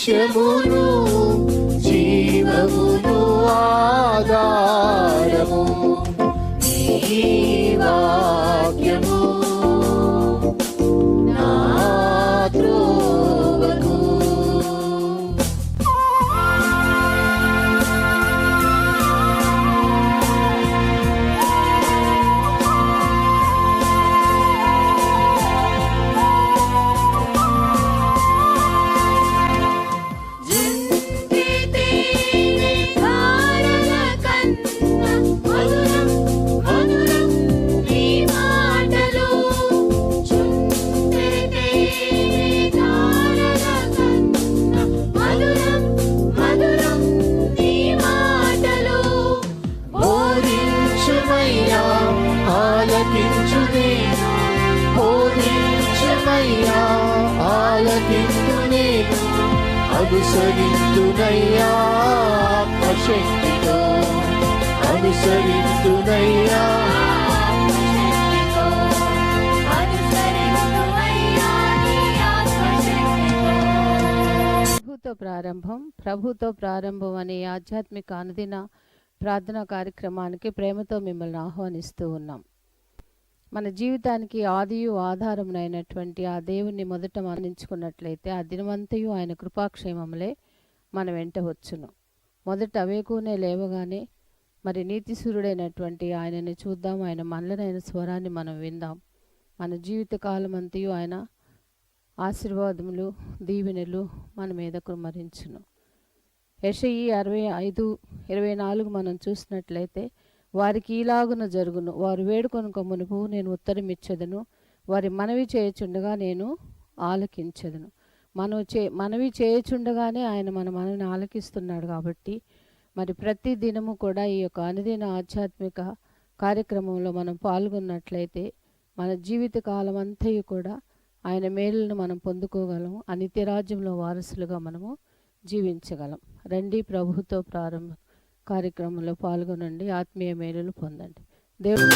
సత్యమును జీవమును ఆధారము ఈ వాక్యము నా త్రోవకు. అనుసరింతునయ్యా ఆత్మశక్తితో, అనుసరింతునయ్యా ప్రభుతో ప్రారంభం అనే ఆధ్యాత్మిక అనుదిన ప్రార్థనా కార్యక్రమానికి ప్రేమతో మిమ్మల్ని ఆహ్వానిస్తూ ఉన్నాం. మన జీవితానికి ఆదియు ఆధారమునైనటువంటి ఆ దేవుణ్ణి మొదట మరణించుకున్నట్లయితే ఆ దినమంతయు ఆయన కృపాక్షేమములే మన వెంట వచ్చును. మొదట అవేకునే లేవగానే మరి నీతిసూరుడైనటువంటి ఆయనని చూద్దాం, ఆయన మనలనైన స్వరాన్ని మనం విందాం. మన జీవిత కాలం అంతయు ఆయన ఆశీర్వాదములు దీవెనలు మన మీద కుమ్మరించును. యెషయి 65:24 మనం చూసినట్లయితే వారికి ఈలాగున జరుగును, వారు వేడుకొనుక మునుపు నేను ఉత్తరం ఇచ్చేదను, వారి మనవి చేయుచుండగా నేను ఆలకించెదను. మనవి చేయుచుండగానే ఆయన మన మనవిని ఆలకిస్తున్నాడు. కాబట్టి మరి ప్రతి దినము కూడా ఈ యొక్క అనుదిన ఆధ్యాత్మిక కార్యక్రమంలో మనం పాల్గొన్నట్లయితే మన జీవిత కాలం అంతయు కూడా ఆయన మేలులను మనం పొందుకోగలము. ఆ నిత్యరాజ్యంలో వారసులుగా మనము జీవించగలం. రండి, ప్రభుతో ప్రారంభ కార్యక్రమంలో పాల్గొనండి, ఆత్మీయ మేలులు పొందండి. దేవుడు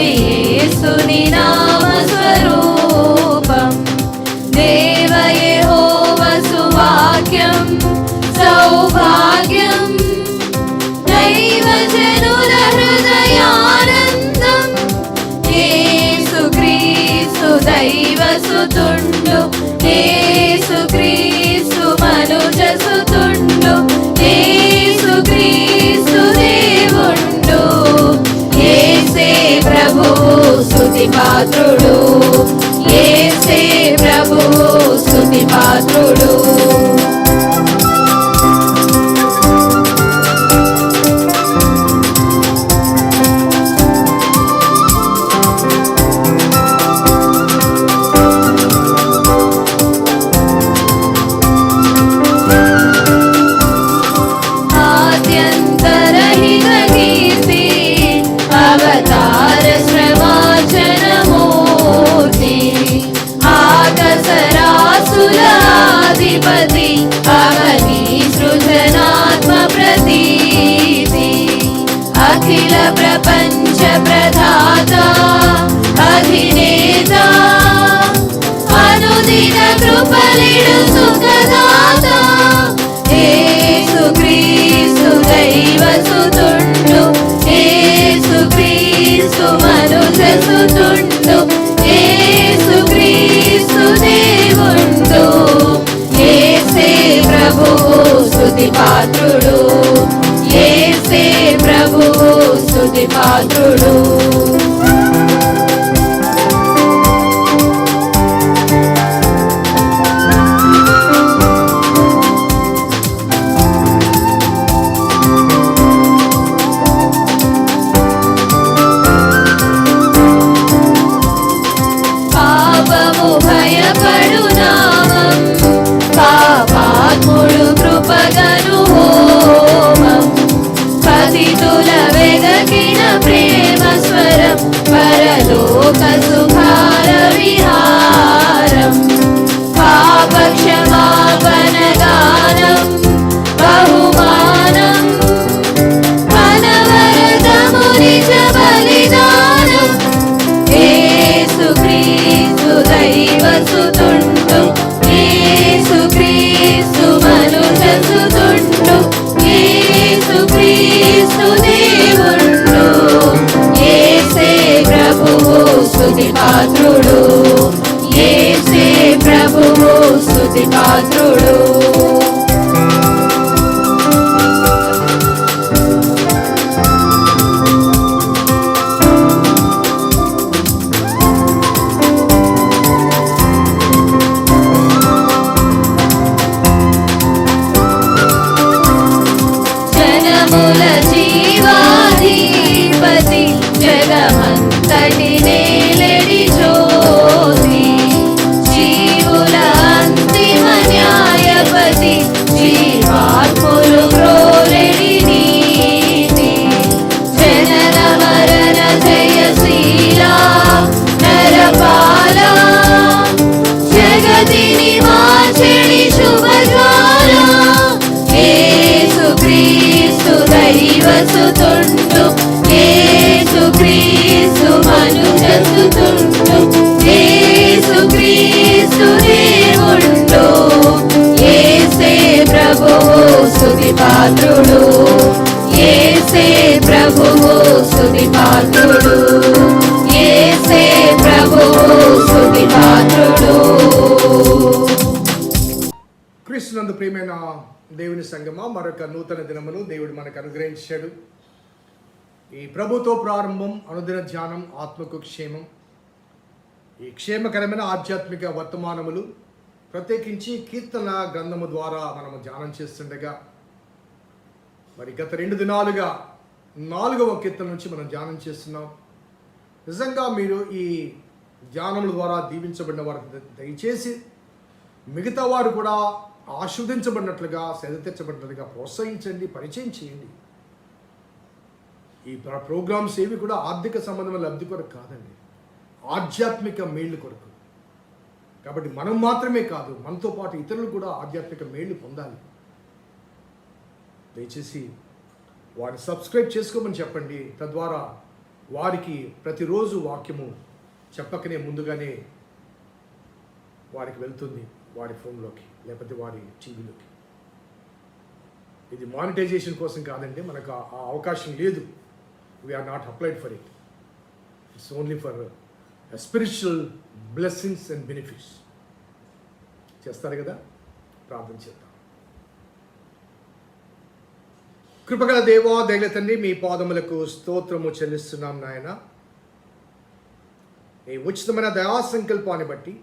యేసుని నామ స్వరూపం, దేవ యెహోవా సువాక్యం సౌభాగ్యం, దైవజనుల హృదయానందం. యేసుక్రీస్తు దైవసుతుండు, యేసుక్రీస్తు మనుజసుతుండు, యేసుక్రీస్తు దేవుండు. యేసే ప్రభువు స్తుతి పాత్రుడు, యేసే ప్రభువు స్తుతి పాత్రుడు. ఆద్యంతరహిత కీర్తి, అవతార శ్రమాచనమూర్తి, ఆకాశరాసుల అధిపతి, పాత్రుడు యేసే ప్రభువు స్తుతి పాత్రుడు యేసే ప్రభువు స్తుతి పాత్రుడు. క్రీస్తునందు ప్రియమైన దేవుని సంగమా, మరొక నూతన దినమును దేవుడు మనకు అనుగ్రహించాడు. ఈ ప్రభుతో ప్రారంభం, అనుదిన ధ్యానం, ఆత్మకు క్షేమం, ఈ క్షేమకరమైన ఆధ్యాత్మిక వర్తమానములు ప్రత్యేకించి కీర్తన గ్రంథము ద్వారా మనము ధ్యానం చేస్తుండగా మరి గత 2 దినాలుగా 4వ కీర్తన నుంచి మనం ధ్యానం చేస్తున్నాం. నిజంగా మీరు ఈ ధ్యానముల ద్వారా దీవించబడిన వారు దయచేసి మిగతా వారు కూడా ఆస్వాదించబడినట్లుగా, సేద తీర్చబడినట్లుగా ప్రోత్సహించండి, పరిచయం చేయండి. ఈ ప్రోగ్రామ్స్ ఏవి కూడా ఆర్థిక సంబంధమైన లబ్ధి కొరకు కాదండి, ఆధ్యాత్మిక మేళ్ళు కొరకు. కాబట్టి మనం మాత్రమే కాదు, మనతో పాటు ఇతరులు కూడా ఆధ్యాత్మిక మేళ్ళు పొందాలి. దయచేసి వారిని సబ్స్క్రైబ్ చేసుకోమని చెప్పండి. తద్వారా వారికి ప్రతిరోజు వాక్యము చెప్పకనే ముందుగానే వారికి వెళ్తుంది, వారి ఫోన్లోకి లేకపోతే వారి టీవీలోకి. ఇది మానిటైజేషన్ కోసం కాదండి, మనకు ఆ అవకాశం లేదు. We're not applied for it. It's only for spiritual blessings and benefits. చేస్తారు కదా, ప్రార్థన చేద్దాం. కృపగల దేవా, దయగల తండ్రి, మీ పాదములకు స్తోత్రము చెల్లిస్తున్నాం నాయన. నీ ఉచితమైన దయా సంకల్పాన్ని బట్టి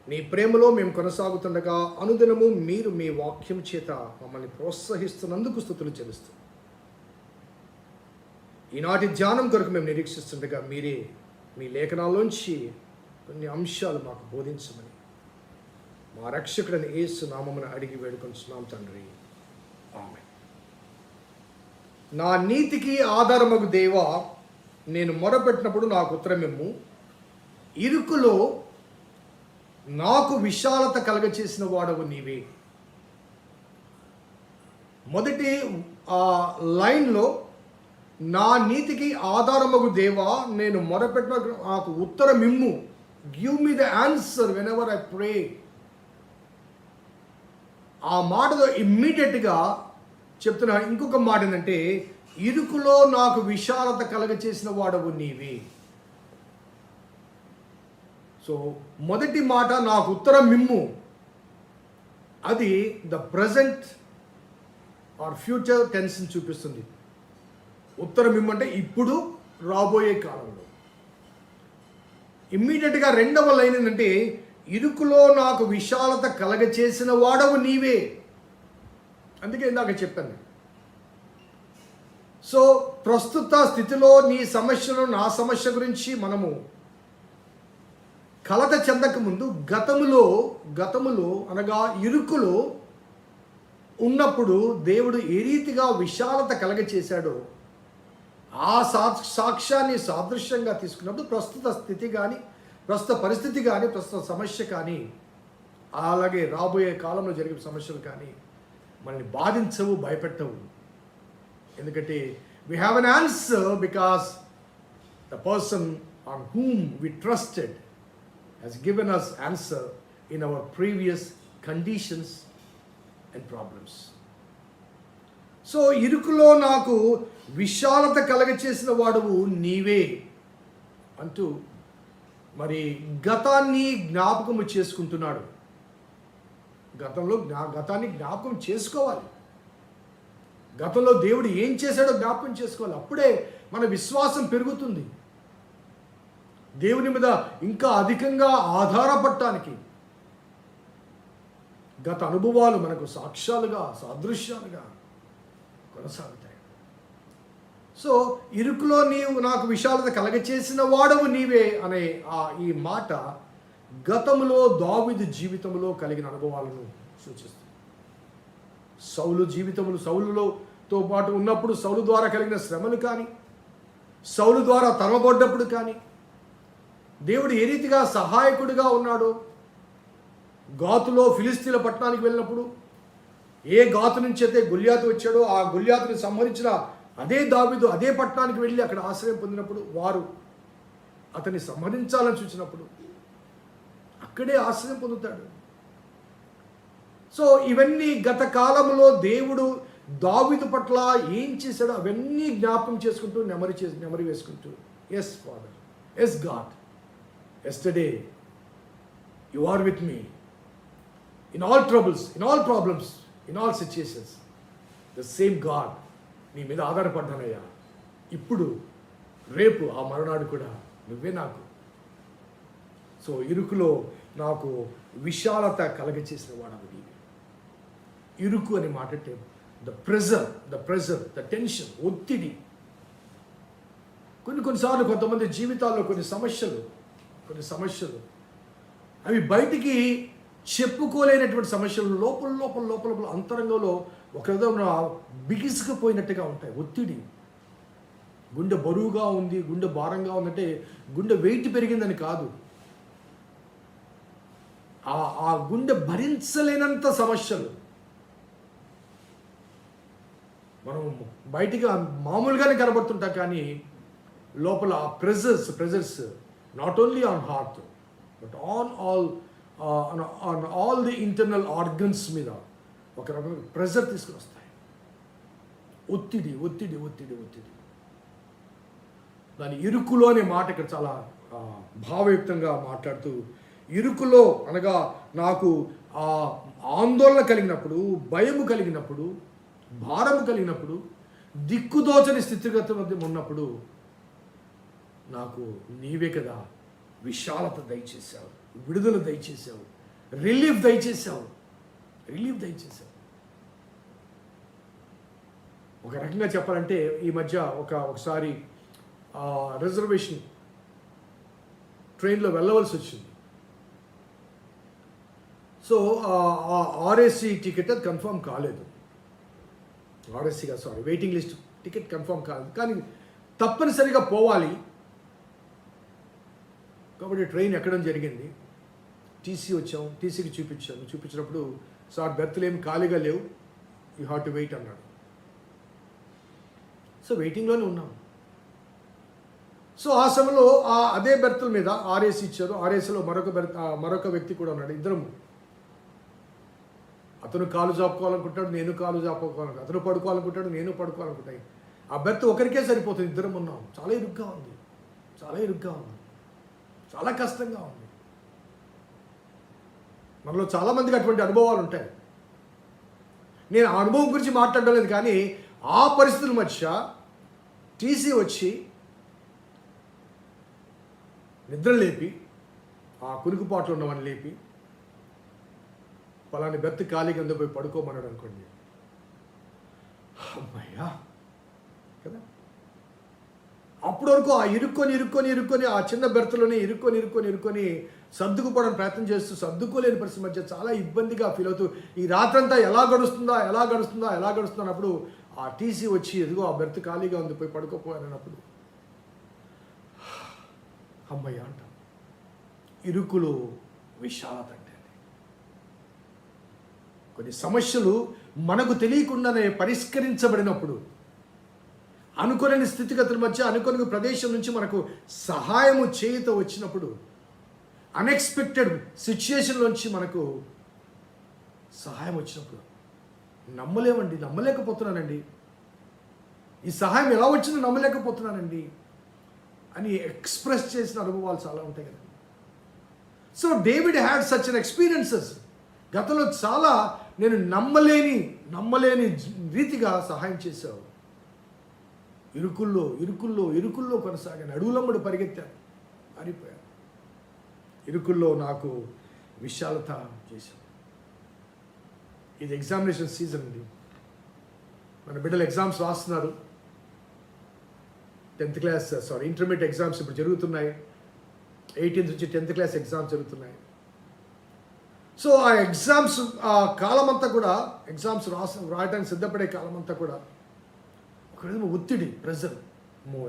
నీ ప్రేమలో మేము కొనసాగుతుండగా అనుదినము మీరు మీ వాక్యం చేత మమ్మల్ని ప్రోత్సహిస్తున్నందుకు స్తుతులు చెల్లిస్తాం. ఈనాటి ధ్యానం కొరకు మేము నిరీక్షిస్తుండగా మీరే మీ లేఖనాల్లోంచి కొన్ని అంశాలు మాకు బోధించమని మా రక్షకుడైన యేసు నామమున అడిగి వేడుకొంచున్నాం తండ్రి, ఆమేన్. నా నీతికి ఆధారమగు దేవా, నేను మొరపెట్టినప్పుడు నాకు ఉత్తరమిమ్ము. ఇరుకులో నాకు విశాలత కలగచేసిన వాడవు నీవే. మొదటి లైన్లో నా నీతికి ఆధారమగు దేవా, నేను మొరపెట్టిన నాకు ఉత్తరమిమ్ము. Give me the answer whenever I pray. ఆ మాటలో ఇమ్మీడియట్గా చెప్తున్నా ఇంకొక మాట ఏంటంటే, ఇరుకులో నాకు విశాలత కలగచేసిన వాడవు నీవే. సో మొదటి మాట నాకు ఉత్తరం మిమ్ము, అది ద ప్రజెంట్ ఆర్ ఫ్యూచర్ టెన్స్ని చూపిస్తుంది. ఉత్తరం మిమ్ము అంటే ఇప్పుడు, రాబోయే కాలంలో. ఇమ్మీడియట్గా రెండవ లైన్ ఏంటంటే, ఇరుకులో నాకు విశాలత కలగచేసిన వాడవు నీవే. అందుకే ఇందాక చెప్పాను. సో ప్రస్తుత స్థితిలో నీ సమస్యను, నా సమస్య గురించి మనము కలత చెందక ముందు గతములో అనగా ఇరుకులో ఉన్నప్పుడు దేవుడు ఏ రీతిగా విశాలత కలగచేశాడో ఆ సాక్ష్యాన్ని సాదృశ్యంగా తీసుకున్నప్పుడు ప్రస్తుత స్థితి కానీ, ప్రస్తుత పరిస్థితి కానీ, ప్రస్తుత సమస్య కానీ, అలాగే రాబోయే కాలంలో జరిగే సమస్యలు కానీ మనల్ని బాధించవు, భయపెట్టవు. ఎందుకంటే we have an answer because the person on whom we trusted has given us answer in our previous conditions and problems. So ఇరుకులో నాకు విశాలత కలగచేసిన వాడువు నీవే అంటూ మరి గతాన్ని జ్ఞాపకము చేసుకుంటున్నాడు. గతాన్ని జ్ఞాపకం చేసుకోవాలి. గతంలో దేవుడు ఏం చేశాడో జ్ఞాపకం చేసుకోవాలి. అప్పుడే మన విశ్వాసం పెరుగుతుంది. దేవుని మీద ఇంకా అధికంగా ఆధారపడటానికి గత అనుభవాలు మనకు సాక్ష్యాలుగా, సాదృశ్యాలుగా కొనసాగుతాయి. సో ఇరుకులో నీవు నాకు విశాలత కలగచేసిన వాడవు నీవే అనే ఈ మాట గతంలో దావీదు జీవితంలో కలిగిన అనుభవాలను సూచిస్తుంది. సౌలుతో పాటు ఉన్నప్పుడు సౌలు ద్వారా కలిగిన శ్రమలు కానీ, సౌలు ద్వారా తరమబడ్డప్పుడు కానీ దేవుడు ఏ రీతిగా సహాయకుడిగా ఉన్నాడో, గాతులో ఫిలిస్తీన్ల పట్టణానికి వెళ్ళినప్పుడు ఏ గాతు నుంచి అయితే గొల్యాతు వచ్చాడో ఆ గొల్యాతుని సంహరించిన అదే దావీదు అదే పట్టణానికి వెళ్ళి అక్కడ ఆశ్రయం పొందినప్పుడు, వారు అతన్ని సంహరించాలని చూసినప్పుడు అక్కడే ఆశ్రయం పొందుతాడు. సో ఇవన్నీ గత కాలంలో దేవుడు దావీదు పట్ల ఏం చేశాడో అవన్నీ జ్ఞాపకం చేసుకుంటూ నెమరి వేసుకుంటూ, yes Father, yes God, yesterday you are with me in all troubles, in all problems, in all situations. The same God, నీ మీద ఆధారపడ్డానయ్యా. ఇప్పుడు రేపు ఆ మరునాడు కూడా నువ్వే నాకు. సో ఇరుకులో నాకు విశాలత కలగచేసిన వాడవు నీవే. ఇరుకు అని మాట ద ప్రెజర్, ద టెన్షన్, ఒత్తిడి. కొన్నిసార్లు కొంతమంది జీవితాల్లో కొన్ని సమస్యలు అవి బయటికి చెప్పుకోలేనటువంటి సమస్యలు లోపల అంతరంగంలో ఒక విధంగా బిగిసుకుపోయినట్టుగా ఉంటాయి. ఒత్తిడి, గుండె బరువుగా ఉంది, గుండె భారంగా ఉందంటే గుండె వెయిట్ పెరిగిందని కాదు, ఆ గుండె భరించలేనంత సమస్యలు. మనం బయటికి మామూలుగానే కనబడుతుంటాం, కానీ లోపల ఆ pressures not only on heart but on all the internal organs మీద ఒక రకమైన ప్రెజర్ తీసుకుని వస్తాయి. ఒత్తిడి. దాని ఇరుకులో అనే మాట ఇక్కడ చాలా భావయుక్తంగా మాట్లాడుతూ, ఇరుకులో అనగా నాకు ఆ ఆందోళన కలిగినప్పుడు, భయము కలిగినప్పుడు, భారము కలిగినప్పుడు, దిక్కుదోచని స్థితిగతి మధ్య ఉన్నప్పుడు నాకు నీవే కదా విశాలత దయచేసావు, విడుదల దయచేసావు, రిలీఫ్ దయచేసావు. ఒక రకంగా చెప్పాలంటే ఈ మధ్య ఒకసారి రిజర్వేషన్ ట్రైన్లో వెళ్ళవలసి వచ్చింది. సో ఆర్ఎస్సి టికెట్ అది కన్ఫర్మ్ కాలేదు, వెయిటింగ్ లిస్ట్ టికెట్ కన్ఫర్మ్ కాలేదు, కానీ తప్పనిసరిగా పోవాలి కాబట్టి ట్రైన్ ఎక్కడం జరిగింది. టీసీకి చూపించినప్పుడు సార్ బెర్త్లు ఏమి ఖాళీగా లేవు, యూ హ్యావ్ టు వెయిట్ అన్నాడు. సో వెయిటింగ్లోనే ఉన్నాం. సో ఆ సమయంలో అదే బెర్తుల మీద ఆర్ఏసీ ఇచ్చారు. ఆర్ఏసీలో మరొక వ్యక్తి కూడా ఉన్నాడు. ఇద్దరం, అతను కాలు చాపుకోవాలనుకుంటాడు, నేను కాలు చాపుకోవాలనుకుంటాను, అతను పడుకోవాలనుకుంటాడు, నేను పడుకోవాలనుకుంటాను. ఆ బెర్త్ ఒకరికే సరిపోతుంది, ఇద్దరం ఉన్నాం. చాలా ఇరుగ్గా ఉంది, చాలా కష్టంగా ఉంది. మనలో చాలామందికి అటువంటి అనుభవాలు ఉంటాయి. నేను ఆ అనుభవం గురించి మాట్లాడడం లేదు, కానీ ఆ పరిస్థితుల మధ్య టీసీ వచ్చి నిద్ర లేపి, ఆ కునుకుపాట్లు ఉన్నవని లేపి, పలాని బెర్త్ ఖాళీగా ఉందో పోయి పడుకోమన్నాడు అనుకోండి, అమ్మయ్యా కదా. అప్పటి వరకు ఆ ఇరుక్కొని ఆ చిన్న బెర్త్లోనే ఇరుక్కొని సర్దుకుపోవడం ప్రయత్నం చేస్తూ సర్దుకోలేని పరిస్థితి మధ్య చాలా ఇబ్బందిగా ఫీల్ అవుతూ ఈ రాత్రంతా ఎలా గడుస్తుందా అన్నప్పుడు ఆ టీసీ వచ్చి ఎదుగో ఆ బెర్త్ ఖాళీగా ఉంది పోయి పడుకోపోయానన్నప్పుడు అమ్మయ్య అంట. ఇరుకులో విశాలత అంటే కొన్ని సమస్యలు మనకు తెలియకుండానే పరిష్కరించబడినప్పుడు, అనుకోని స్థితిగతుల మధ్య అనుకోని ప్రదేశం నుంచి మనకు సహాయము చేయుత వచ్చినప్పుడు, అన్ఎక్స్పెక్టెడ్ సిచ్యుయేషన్లోంచి మనకు సహాయం వచ్చినప్పుడు నమ్మలేకపోతున్నానండి, ఈ సహాయం ఎలా వచ్చిందో నమ్మలేకపోతున్నానండి అని ఎక్స్ప్రెస్ చేసిన అనుభవాలు చాలా ఉంటాయి కదా. So David had such an experiences. గతంలో చాలా నేను నమ్మలేని రీతిగా సహాయం చేశావు. ఇరుకుల్లో కొనసాగాను, అడుగులమ్మడి పరిగెత్తాను, పారిపోయాను. ఇరుకుల్లో నాకు విశాలత చేశాను. ఇది ఎగ్జామినేషన్ సీజన్ అండి. మన బిడ్డలు ఎగ్జామ్స్ రాస్తున్నారు. 10th క్లాస్ ఇంటర్మీడియట్ ఎగ్జామ్స్ ఇప్పుడు జరుగుతున్నాయి. 18th నుంచి 10th క్లాస్ ఎగ్జామ్స్ జరుగుతున్నాయి. సో ఆ ఎగ్జామ్స్ ఆ కాలమంతా కూడా, ఎగ్జామ్స్ రాయడానికి సిద్ధపడే కాలమంతా కూడా ఒక విధంగా ఒత్తిడి, ప్రెజర్.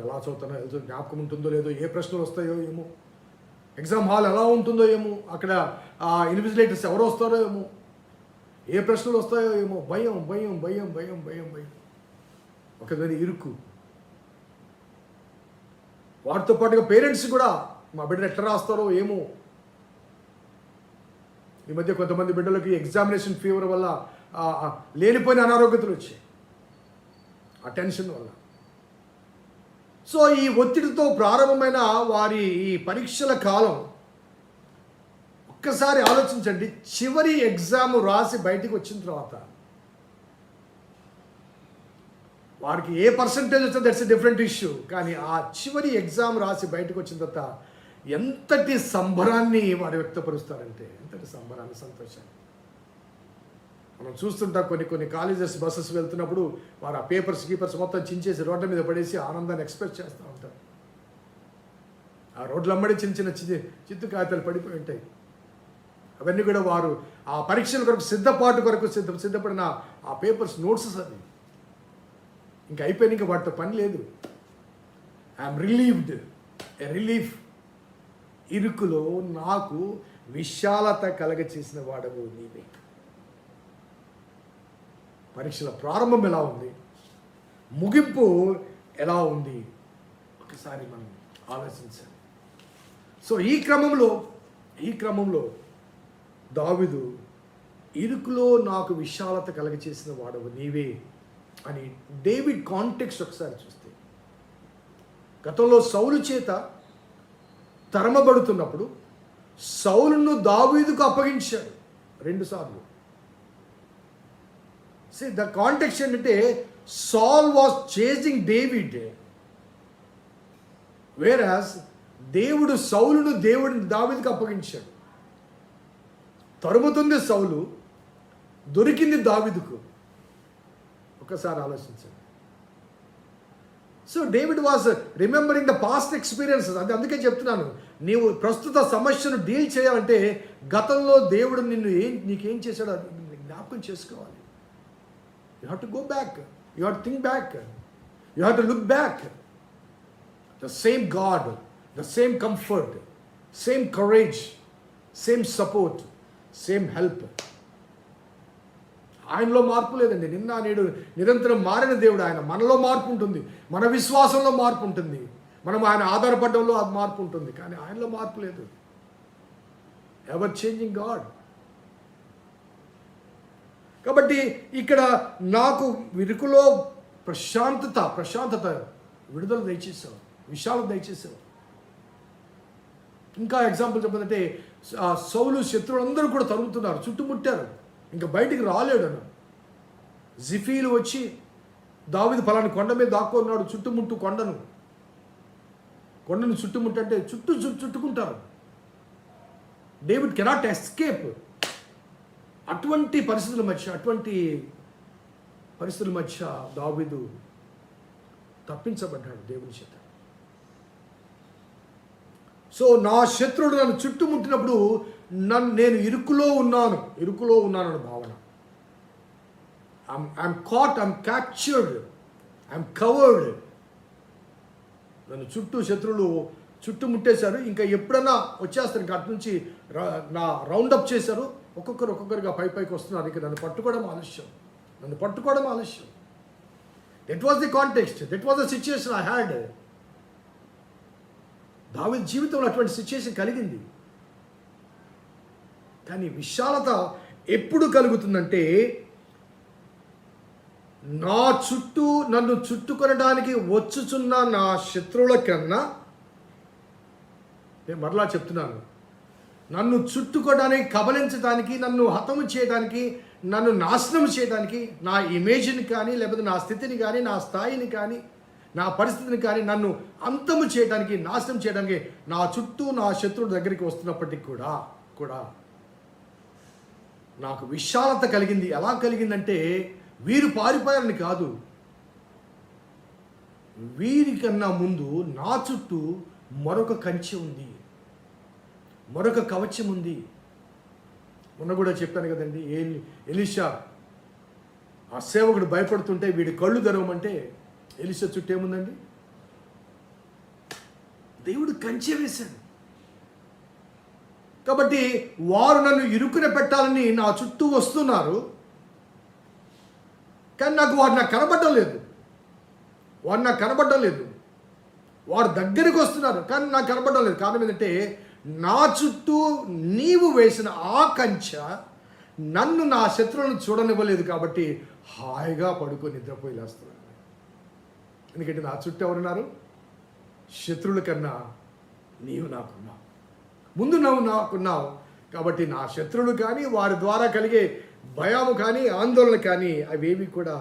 ఎలా చదువుతానో, జ్ఞాపకం ఉంటుందో లేదో, ఏ ప్రశ్నలు వస్తాయో ఏమో, ఎగ్జామ్ హాల్ ఎలా ఉంటుందో ఏమో, అక్కడ ఇన్విజిలేటర్స్ ఎవరు వస్తారో ఏమో, ఏ ప్రశ్నలు వస్తాయో ఏమో, భయం. ఒక విధంగా ఇరుకు. వాటితో పాటుగా పేరెంట్స్ కూడా మా బిడ్డలు ఎట్లా రాస్తారో ఏమో, ఈ మధ్య కొంతమంది బిడ్డలకి ఎగ్జామినేషన్ ఫీవర్ వల్ల లేనిపోయిన అనారోగ్యతలు వచ్చాయి, ఆ టెన్షన్ వల్ల. సో ఈ ఒత్తిడితో ప్రారంభమైన వారి ఈ పరీక్షల కాలం ఒక్కసారి ఆలోచించండి. చివరి ఎగ్జామ్ రాసి బయటికి వచ్చిన తర్వాత వారికి ఏ పర్సంటేజ్ వస్తే దట్స్ ఎ డిఫరెంట్ ఇష్యూ, కానీ ఆ చివరి ఎగ్జామ్ రాసి బయటకు వచ్చిన తర్వాత ఎంతటి సంబరాన్ని వారు వ్యక్తపరుస్తారంటే, ఎంతటి సంబరాన్ని, సంతోషాన్ని. మనం చూస్తుంటాం కొన్ని కాలేజెస్ బస్సెస్ వెళ్తున్నప్పుడు వారు ఆ పేపర్స్ మొత్తం చించేసి రోడ్ల మీద పడేసి ఆనందాన్ని ఎక్స్ప్రెస్ చేస్తూ ఉంటారు. ఆ రోడ్లు అమ్మడి చిన్న చిత్తు కాగితాలు పడిపోయి ఉంటాయి. అవన్నీ కూడా వారు ఆ పరీక్షల కొరకు సిద్ధపాటు కొరకు సిద్ధపడిన ఆ పేపర్స్, నోట్స్ అవి ఇంకా అయిపోయింది, ఇంకా వాటితో పని లేదు. I'm relieved, a relief. ఇరుకులో నాకు విశాలత కలగచేసిన వాడవు నీవే. పరీక్షల ప్రారంభం ఎలా ఉంది, ముగింపు ఎలా ఉంది, ఒకసారి మనం ఆలోచించాలి. సో ఈ క్రమంలో దావీదు ఇరుకులో నాకు విశాలత కలగచేసిన వాడవు నీవే అని డేవిడ్ కాంటెక్స్ట్ ఒకసారి చూస్తే, గతంలో సౌలు చేత తరమబడుతున్నప్పుడు సౌలును దావీదుకు అప్పగించాడు 2 సార్లు. ద కాంటెక్స్ట్ ఏంటంటే సాల్ వాస్ చేజింగ్ డేవిడ్, వేరాస్ దేవుడు సౌలును దావీదుకు అప్పగించాడు. తరుముతుంది సౌలు, దొరికింది దావీదుకు. ఒకసారి ఆలోచించండి. So David was remembering the past experiences. అది అందుకే చెప్తున్నాను, నీవు ప్రస్తుత సమస్యను డీల్ చేయాలంటే గతంలో దేవుడు నీకేం చేశాడో అది జ్ఞాపకం చేసుకోవాలి. You have to go back. You have to think back. You have to look back. The same God, the same comfort, same courage, same support, same help. ఆయనలో మార్పు లేదండి. నిన్న నేడు నిరంతరం మారిన దేవుడు ఆయన. మనలో మార్పు ఉంటుంది, మన విశ్వాసంలో మార్పు ఉంటుంది, మనం ఆయన ఆధారపడడంలో అది మార్పు ఉంటుంది, కానీ ఆయనలో మార్పు లేదు. Ever changing God. కాబట్టి ఇక్కడ నాకు ఇరుకులో ప్రశాంతత విడుదల దయచేసావు, విశాలత దయచేసావు. ఇంకా ఎగ్జాంపుల్ చెప్పాలంటే సౌలు శత్రువులందరూ కూడా తరుగుతున్నారు, చుట్టుముట్టారు, ఇంకా బయటికి రాలేడు అన్న. జిఫీలు వచ్చి దావీదు ఫలాని కొండ మీద దాక్కున్నాడు, చుట్టుముట్టు కొండను చుట్టుముట్టంటే చుట్టుకుంటారు. David cannot escape. అటువంటి పరిస్థితుల మధ్య దావీదు తప్పించబడ్డాడు దేవుని చేత. సో నా శత్రుడు నన్ను చుట్టుముట్టినప్పుడు నేను ఇరుకులో ఉన్నాను అన్న భావన. I'm caught, I'm captured, I'm covered. నన్ను శత్రువులు చుట్టుముట్టేశారు, ఇంకా ఎప్పుడన్నా వచ్చేస్తారు, ఇంకా అటు నుంచి నా రౌండప్ చేశారు. ఒక్కొక్కరుగా పైకి వస్తున్నారు. ఇక నన్ను పట్టుకోవడం ఆలస్యం. That was the context, that was the situation I had. దావీదు జీవితంలో అటువంటి సిచ్యుయేషన్ కలిగింది. కానీ విశాలత ఎప్పుడు కలుగుతుందంటే నా చుట్టూ నన్ను చుట్టుకొనడానికి వచ్చుచున్న నా శత్రువుల కన్నా, నేను మరలా చెప్తున్నాను, నన్ను చుట్టుకోవడానికి, కబలించడానికి, నన్ను హతము చేయడానికి, నన్ను నాశనం చేయడానికి, నా ఇమేజ్ని కానీ, లేకపోతే నా స్థితిని కానీ, నా స్థాయిని కానీ, నా పరిస్థితిని కానీ నన్ను అంతము చేయడానికి, నాశనం చేయడానికి నా చుట్టూ నా శత్రువుల దగ్గరికి వస్తున్నప్పటికీ కూడా నాకు విశాలత కలిగింది. ఎలా కలిగిందంటే వీరు పారిపోయారని కాదు, వీరికన్నా ముందు నా చుట్టూ మరొక కంచె ఉంది, మరొక కవచం ఉంది. మొన్న కూడా చెప్పాను కదండి, ఎలీషా ఆ సేవకుడు భయపడుతుంటే వీడి కళ్ళు తెరవమంటే ఎలీషా చుట్టూ ఏముందండి? దేవుడు కంచె వేశాడు. కాబట్టి వారు నన్ను ఇరుకున పెట్టాలని నా చుట్టూ వస్తున్నారు, కానీ వారు నాకు కనబడడం లేదు. వారు దగ్గరికి వస్తున్నారు, కానీ నాకు కనబడడం లేదు. కారణం ఏంటంటే నా చుట్టూ నీవు వేసిన ఆ కంచె నన్ను నా శత్రువులను చూడనివ్వలేదు కాబట్టి హాయిగా పడుకొని నిద్రపోయి లేస్తున్నాను. ఎందుకంటే నా చుట్టూ ఎవరున్నారు? శత్రువుల కన్నా నీవు నాకున్నావు. ముందు నువ్వు నాకున్నావు కాబట్టి నా శత్రువులు కానీ వారి ద్వారా కలిగే భయము కానీ ఆందోళన కానీ అవేవి కూడా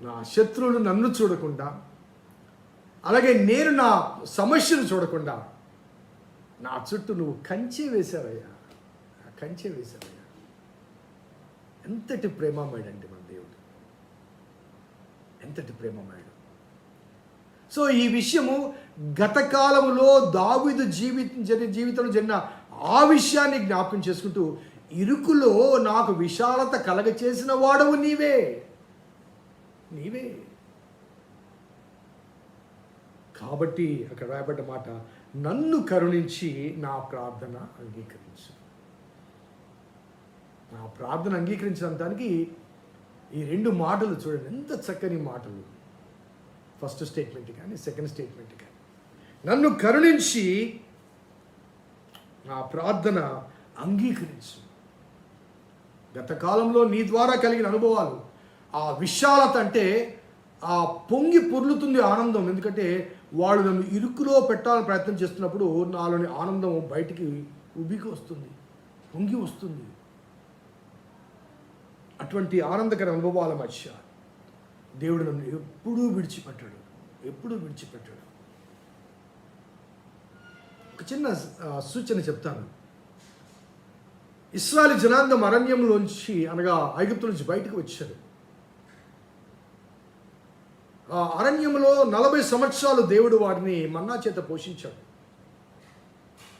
నా శత్రువులు నన్ను చూడకుండా, అలాగే నేను నా సమస్యను చూడకుండా నా చుట్టూ నువ్వు కంచె వేశావయ్యా. కంచె వేశావయ్యా. ఎంతటి ప్రేమమయుడండి మన దేవుడు, ఎంతటి ప్రేమమయుడు. సో ఈ విషయము గత కాలంలో దావీదు జీవితంలో జరిగిన ఆ విషయాన్ని జ్ఞాపకం చేసుకుంటూ, ఇరుకులో నాకు విశాలత కలగచేసిన వాడవు నీవే, నీవే. కాబట్టి అక్కడ రాయబడ్డ మాట, నన్ను కరుణించి నా ప్రార్థన అంగీకరించు. నా ప్రార్థన అంగీకరించడానికి ఈ రెండు మాటలు చూడండి, ఎంత చక్కని మాటలు. ఫస్ట్ స్టేట్మెంట్ కానీ సెకండ్ స్టేట్మెంట్ కానీ, నన్ను కరుణించి నా ప్రార్థన అంగీకరించు. గత కాలంలో నీ ద్వారా కలిగిన అనుభవాలు, ఆ విశాలత అంటే ఆ పొంగి పొర్లుతుంది ఆనందం. ఎందుకంటే వాడు నన్ను ఇరుకులో పెట్టాలని ప్రయత్నం చేస్తున్నప్పుడు నాలోని ఆనందం బయటికి ఉబికి వస్తుంది, పొంగి వస్తుంది. అటువంటి ఆనందకర అనుభవాల మధ్య దేవుడు నన్ను ఎప్పుడూ విడిచిపెట్టాడు, ఎప్పుడూ విడిచిపెట్టాడు. ఒక చిన్న సూచన చెప్తాను. ఇశ్రాయేలు జనాంగం అరణ్యంలోంచి, అనగా ఐగుప్తు నుంచి బయటకు వచ్చారు. ఆ అరణ్యంలో 40 సంవత్సరాలు దేవుడు వారిని మన్నా చేత పోషించాడు.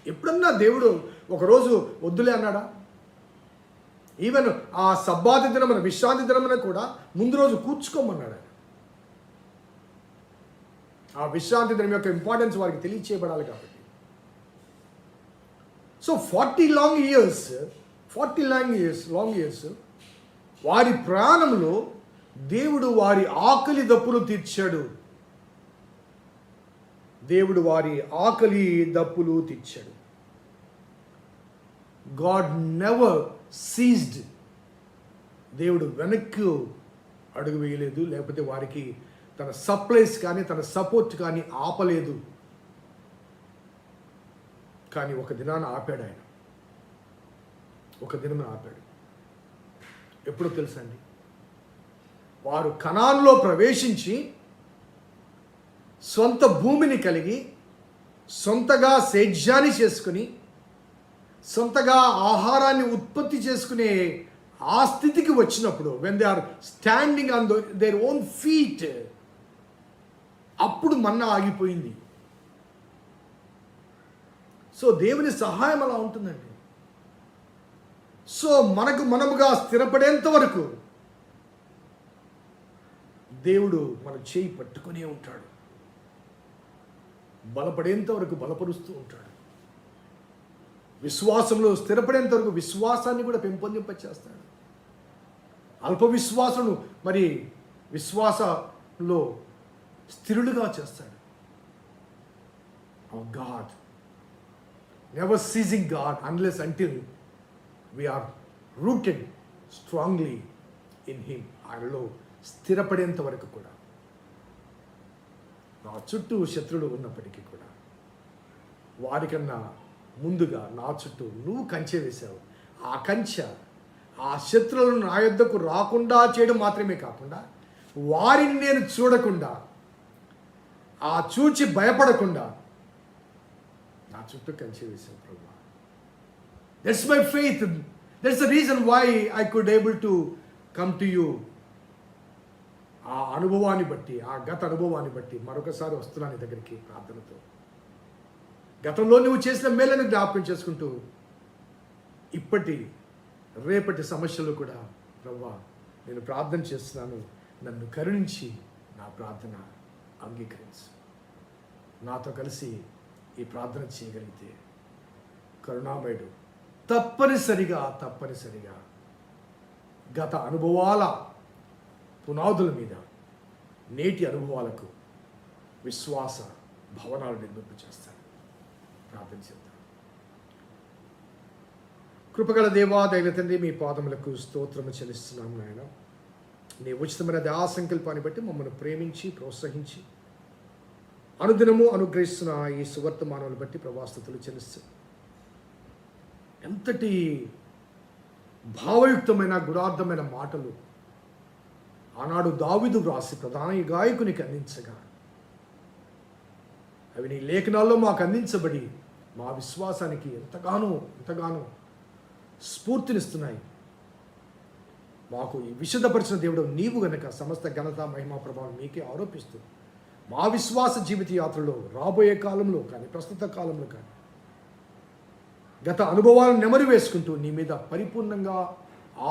ఎప్పుడన్నా దేవుడు ఒకరోజు వద్దులే అన్నాడా? ఈవెన్ ఆ సబ్బాతి దినమున, విశ్రాంతి దినమున కూడా ముందు రోజు కూర్చుకోమన్నాడు. ఆ విశ్రాంతి దినం యొక్క ఇంపార్టెన్స్ వారికి తెలియచేయబడాలి కాబట్టి. సో 40 లాంగ్ ఇయర్స్ వారి ప్రాణంలో దేవుడు వారి ఆకలి దప్పులు తీర్చాడు. దేవుడు వారి ఆకలి దప్పులు తీర్చాడు. God never seized. దేవుడు వెనక్కి అడుగు వేయలేదు, లేకపోతే వారికి తన సప్లైస్ కానీ తన సపోర్ట్ కానీ ఆపలేదు. కానీ ఒక దినాన ఆపాడు ఆయన, ఒక దినం ఆపాడు. ఎప్పుడో తెలుసండి, వారు కనాన్లో ప్రవేశించి సొంత భూమిని కలిగి, సొంతగా సేద్యాన్ని చేసుకుని, సొంతగా ఆహారాన్ని ఉత్పత్తి చేసుకునే ఆ స్థితికి వచ్చినప్పుడు, when they are standing on their own feet, అప్పుడు మన్నా ఆగిపోయింది. సో దేవుని సహాయం అలా ఉంటుందండి. సో మనముగా స్థిరపడేంత వరకు దేవుడు మన చేయి పట్టుకునే ఉంటాడు, బలపడేంత వరకు బలపరుస్తూ ఉంటాడు. విశ్వాసంలో స్థిరపడేంత వరకు విశ్వాసాన్ని కూడా పెంపొందింపచేస్తాడు. అల్ప విశ్వాసులను మరి విశ్వాసంలో స్థిరులుగా చేస్తాడు. Our God, never ceasing God unless until we are rooted strongly in Him. ఆయనలో స్థిరపడేంత వరకు కూడా. నా చుట్టూ శత్రువులు ఉన్నప్పటికీ కూడా వారికన్నా ముందుగా నా చుట్టూ నువ్వు కంచె వేశావు. ఆ కంచె ఆ శత్రువులను నా యొద్దకు రాకుండా చేయడం మాత్రమే కాకుండా, వారిని నేను చూడకుండా, ఆ చూచి భయపడకుండా నా చుట్టూ కంచె వేశావు ప్రభువా. That's my faith. That's the reason why I could able to come to you. ఆ అనుభవాన్ని బట్టి, ఆ గత అనుభవాన్ని బట్టి మరొకసారి వస్తున్నాను నీ దగ్గరికి ప్రార్థనతో. గతంలో నువ్వు చేసిన మేలను జ్ఞాపకం చేసుకుంటూ, రేపటి సమస్యలు కూడా ప్రభువా నేను ప్రార్థన చేస్తున్నాను, నన్ను కరుణించి నా ప్రార్థన అంగీకరించు. నాతో కలిసి ఈ ప్రార్థన చేయగలిగితే కరుణామయుడు తప్పనిసరిగా గత అనుభవాల పునాదుల మీద నేటి అనుభవాలకు విశ్వాస భవనాలు నిర్మింప చేస్తాడు. ప్రార్థన చేద్దాం. కృపగల దేవా, దైవ తండ్రి, మీ పాదములకు స్తోత్రము చెల్లిస్తున్నాం నాయన. నీ ఉచితమైన దయా సంకల్పాన్ని బట్టి మమ్మల్ని ప్రేమించి ప్రోత్సహించి అనుదినము అనుగ్రహిస్తున్న ఈ సువర్తమానములు బట్టి ప్రభాస్తుతులు చెల్లిస్తూ, ఎంతటి భావయుక్తమైన గుడార్థమైన మాటలు ఆనాడు దావీదు వ్రాసి ప్రధాన గాయకునికి అందించగా అవి నీ లేఖనాల్లో మాకు అందించబడి మా విశ్వాసానికి ఎంతగానో స్ఫూర్తినిస్తున్నాయి. మాకు ఈ విశుద్ధపరిచిన దేవుడు నీవు గనక సమస్త ఘనత మహిమా ప్రభావం నీకే ఆరోపిస్తూ మా విశ్వాస జీవిత యాత్రలో రాబోయే కాలంలో కానీ ప్రస్తుత కాలంలో కానీ గత అనుభవాలను నెమరు వేసుకుంటూ నీ మీద పరిపూర్ణంగా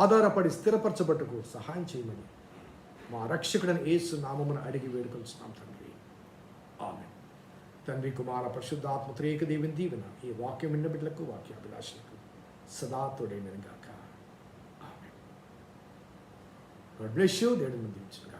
ఆధారపడి స్థిరపరచబట్టుకు సహాయం చేయమని మా రక్షకుడైన యేసు నామమున అడిగి వేడుకొంచున్నాం తండ్రి. ఆమేన్. తండ్రి, కుమార పరిశుద్ధాత్మ త్రియేక దేవుని దీవెన ఈ వాక్యం విన్న బిడ్డలకు, వాక్యాభిలాషులకు సదా తోడైనది గాక. ఆమేన్. God bless you. దేవుని దీవించును.